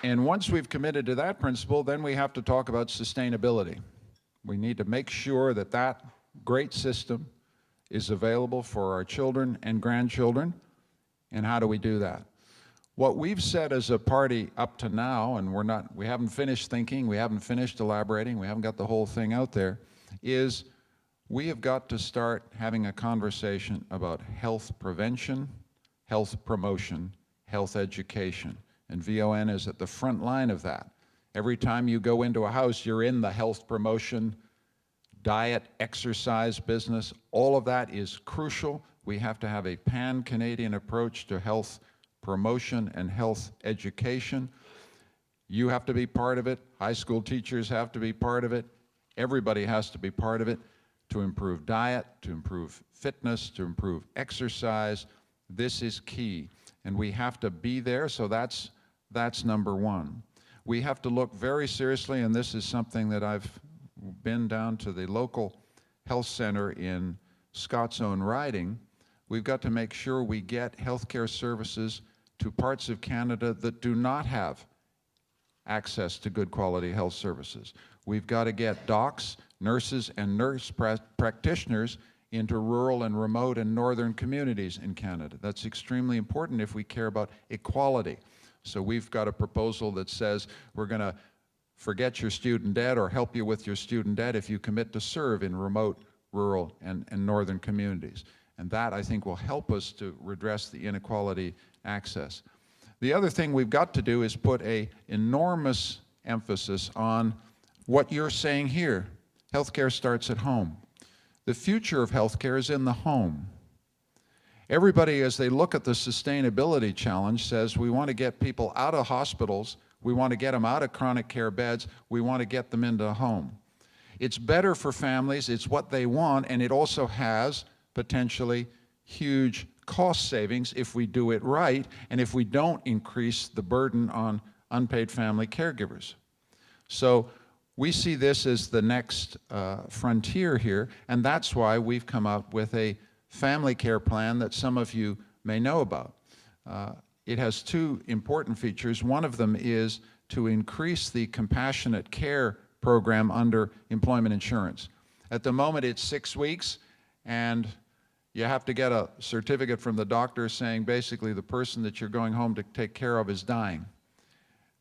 And once we've committed to that principle, then we have to talk about sustainability. We need to make sure that that great system is available for our children and grandchildren. And how do we do that? What we've said as a party up to now, and we haven't finished thinking, we haven't finished elaborating, we haven't got the whole thing out there, is we have got to start having a conversation about health prevention, health promotion, health education. And VON is at the front line of that. Every time you go into a house, you're in the health promotion, diet, exercise business. All of that is crucial. We have to have a pan-Canadian approach to health promotion and health education. You have to be part of it. High school teachers have to be part of it. Everybody has to be part of it to improve diet, to improve fitness, to improve exercise. This is key. And we have to be there, so that's number one. We have to look very seriously, and this is something that I've been down to the local health center in Scott's Own Riding. We've got to make sure we get healthcare services to parts of Canada that do not have access to good quality health services. We've got to get docs, nurses, and nurse practitioners into rural and remote and northern communities in Canada. That's extremely important if we care about equality. So we've got a proposal that says we're going to forget your student debt or help you with your student debt if you commit to serve in remote, rural, and northern communities. And that, I think, will help us to redress the inequality access. The other thing we've got to do is put an enormous emphasis on what you're saying here. Healthcare starts at home. The future of healthcare is in the home. Everybody, as they look at the sustainability challenge, says we want to get people out of hospitals, we want to get them out of chronic care beds, we want to get them into a home. It's better for families, it's what they want, and it also has potentially huge cost savings if we do it right and if we don't increase the burden on unpaid family caregivers. So we see this as the next frontier here, and that's why we've come up with a family care plan that some of you may know about. It has two important features. One of them is to increase the compassionate care program under employment insurance. At the moment, it's 6 weeks, and you have to get a certificate from the doctor saying basically the person that you're going home to take care of is dying.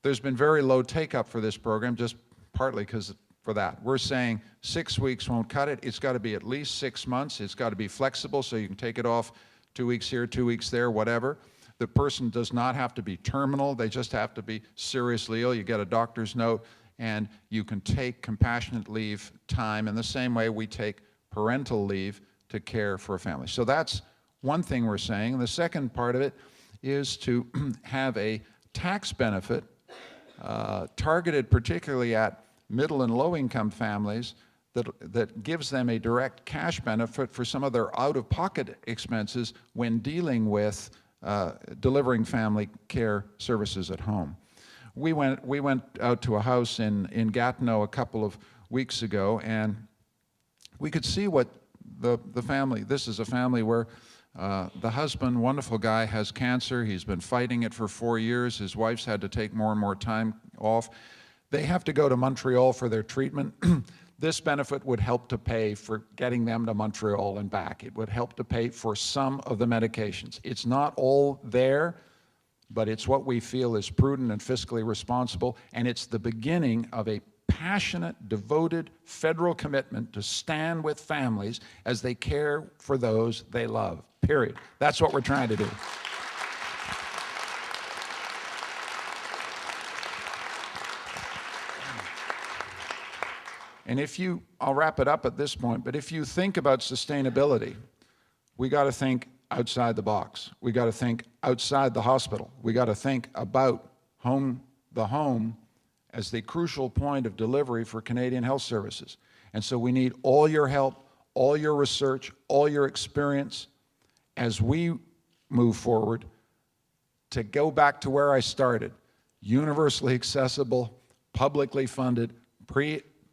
There's been very low take-up for this program, just partly because for that. We're saying 6 weeks won't cut it. It's got to be at least 6 months. It's got to be flexible so you can take it off 2 weeks here, 2 weeks there, whatever. The person does not have to be terminal. They just have to be seriously ill. You get a doctor's note, and you can take compassionate leave time in the same way we take parental leave to care for a family. So that's one thing we're saying. And the second part of it is to have a tax benefit targeted particularly at middle and low-income families that gives them a direct cash benefit for some of their out-of-pocket expenses when dealing with delivering family care services at home. We went out to a house in Gatineau a couple of weeks ago, and we could see what the family, this is a family where the husband, wonderful guy, has cancer. He's been fighting it for 4 years. His wife's had to take more and more time off. They have to go to Montreal for their treatment. This benefit would help to pay for getting them to Montreal and back. It would help to pay for some of the medications. It's not all there, but it's what we feel is prudent and fiscally responsible, and it's the beginning of a passionate, devoted federal commitment to stand with families as they care for those they love, period. That's what we're trying to do. And I'll wrap it up at this point, but if you think about sustainability, we got to think outside the box. We got to think outside the hospital. We got to think about the home as the crucial point of delivery for Canadian health services. And so we need all your help, all your research, all your experience as we move forward to go back to where I started. Universally accessible, publicly funded,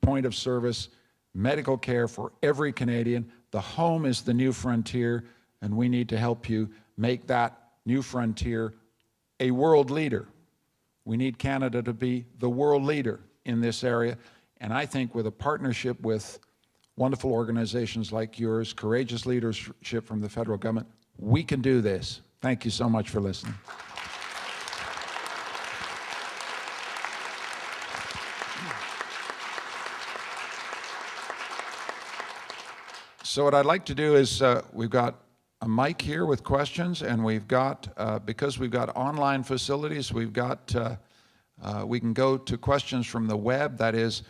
point of service, medical care for every Canadian. The home is the new frontier, and we need to help you make that new frontier a world leader. We need Canada to be the world leader in this area. And I think with a partnership with wonderful organizations like yours, courageous leadership from the federal government, we can do this. Thank you so much for listening. So what I'd like to do is we've got a mic here with questions, and we've got, because we've got online facilities, we've got, we can go to questions from the web, that is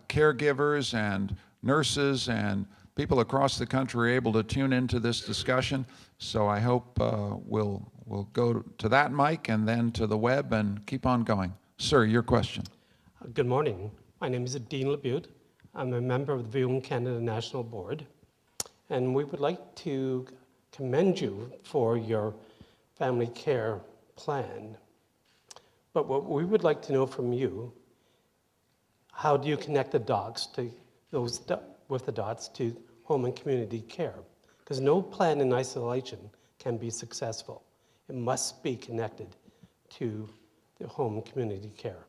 caregivers and nurses and people across the country are able to tune into this discussion. So I hope we'll go to that mic and then to the web and keep on going. Sir, your question. Good morning. My name is Dean Labute. I'm a member of the Viewing Canada National Board, and we would like to commend you for your family care plan. But what we would like to know from you, how do you connect the dots to those with the dots to home and community care? Because no plan in isolation can be successful. It must be connected to the home and community care.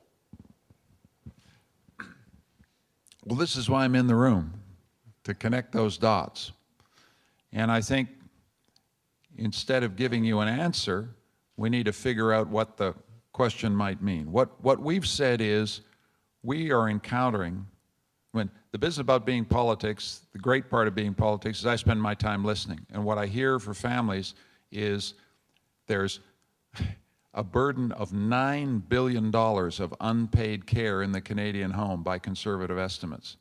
Well, this is why I'm in the room, to connect those dots. And I think instead of giving you an answer, we need to figure out what the question might mean. What we've said is we are encountering, when the business about being politics, the great part of being politics is I spend my time listening. And what I hear for families is there's a burden of $9 billion of unpaid care in the Canadian home by conservative estimates.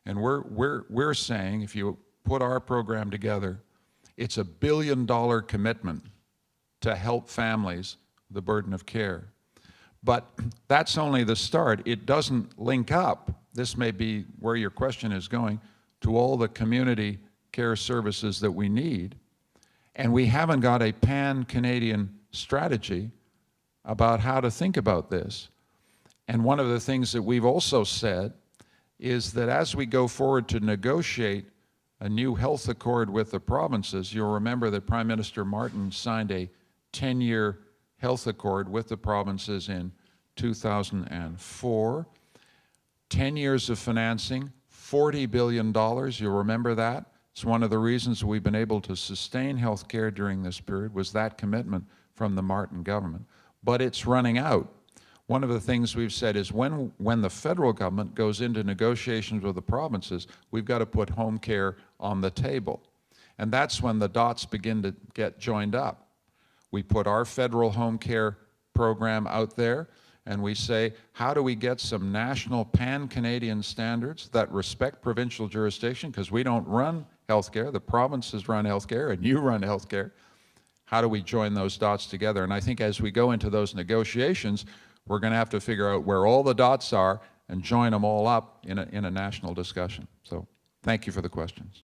And we're saying, if you put our program together, it's a $1 billion commitment to help families the burden of care. But that's only the start. It doesn't link up, this may be where your question is going, to all the community care services that we need. And we haven't got a pan-Canadian strategy about how to think about this. And one of the things that we've also said is that as we go forward to negotiate a new health accord with the provinces, you'll remember that Prime Minister Martin signed a 10-year health accord with the provinces in 2004. 10 years of financing, $40 billion, you'll remember that. It's one of the reasons we've been able to sustain health care during this period was that commitment from the Martin government. But it's running out. One of the things we've said is when the federal government goes into negotiations with the provinces, we've got to put home care on the table. And that's when the dots begin to get joined up. We put our federal home care program out there, and we say, how do we get some national pan-Canadian standards that respect provincial jurisdiction? Because we don't run healthcare, the provinces run healthcare, and you run healthcare. How do we join those dots together? And I think as we go into those negotiations, we're going to have to figure out where all the dots are and join them all up in a national discussion. So thank you for the questions.